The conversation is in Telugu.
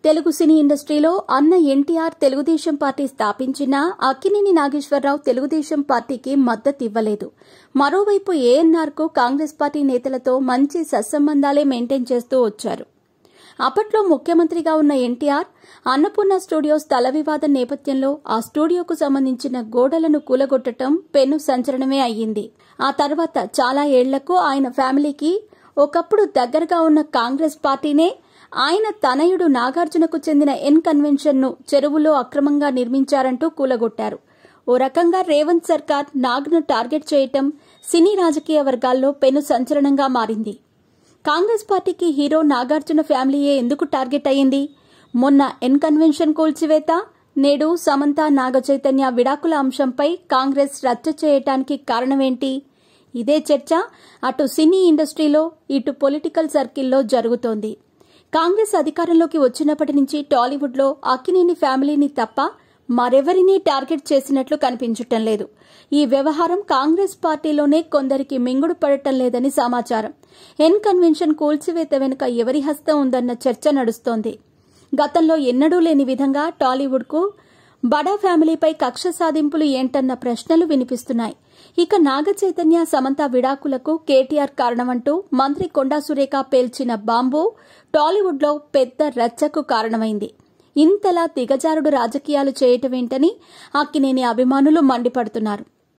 తెలుగు సినీ ఇండస్ట్రీలో అన్న ఎన్టీఆర్ తెలుగుదేశం పార్టీ స్థాపించినా అక్కినేని నాగేశ్వరరావు తెలుగుదేశం పార్టీకి మద్దతివ్వలేదు. మరోవైపు ఏఎన్నార్కు కాంగ్రెస్ పార్టీ నేతలతో మంచి సత్సంబంధాలే మెయింటైన్ చేస్తూ వచ్చారు. అప్పట్లో ముఖ్యమంత్రిగా ఉన్న ఎన్టీఆర్ అన్నపూర్ణ స్టూడియోస్ స్థల వివాదం నేపథ్యంలో ఆ స్టూడియోకు సంబంధించిన గోడలను కూలగొట్టడం పెను సంచలనమే అయ్యింది. ఆ తర్వాత చాలా ఏళ్లకు ఆయన ఫ్యామిలీకి ఒకప్పుడు దగ్గరగా ఉన్న కాంగ్రెస్ పార్టీనే ఆయన తనయుడు నాగార్జునకు చెందిన ఎన్ కన్వెన్షన్ ను చెరువులో అక్రమంగా నిర్మించారంటూ కూలగొట్టారు. ఓ రకంగా రేవంత్ సర్కార్ నాగ్ను టార్గెట్ చేయటం సినీ రాజకీయ వర్గాల్లో పెను సంచలనంగా మారింది. కాంగ్రెస్ పార్టీకి హీరో నాగార్జున ఫ్యామిలీయే ఎందుకు టార్గెట్ అయ్యింది? మొన్న ఎన్ కన్వెన్షన్ కూల్చివేత, నేడు సమంత నాగచైతన్య విడాకుల అంశంపై కాంగ్రెస్ రచ్చ చేయటానికి కారణమేంటి? ఇదే చర్చ అటు సినీ ఇండస్ట్రీలో ఇటు పొలిటికల్ సర్కిల్లో జరుగుతోంది. కాంగ్రెస్ అధికారంలోకి వచ్చినప్పటి నుంచి టాలీవుడ్లో అక్కినేని ఫ్యామిలీని తప్ప మరెవరినీ టార్గెట్ చేసినట్లు కనిపించటం లేదు. ఈ వ్యవహారం కాంగ్రెస్ పార్టీలోనే కొందరికి మింగుడు పడటం లేదని సమాచారం. ఎన్ కన్వెన్షన్ కూల్చివేత వెనుక ఎవరి హస్తం ఉందన్న చర్చ నడుస్తోంది. గతంలో ఎన్నడూ లేని విధంగా టాలీవుడ్కు బడా ఫ్యామిలీపై కక్ష సాధింపులు ఏంటన్న ప్రశ్నలు వినిపిస్తున్నాయి. ఇక నాగచైతన్య సమంత విడాకులకు కేటీఆర్ కారణమంటూ మంత్రి కొండా సురేఖ పేల్చిన బాంబు టాలీవుడ్లో పెద్ద రచ్చకు కారణమైంది. ఇంతలా దిగజారుడు రాజకీయాలు చేయటమేంటని అక్కినేని అభిమానులు మండిపడుతున్నారు.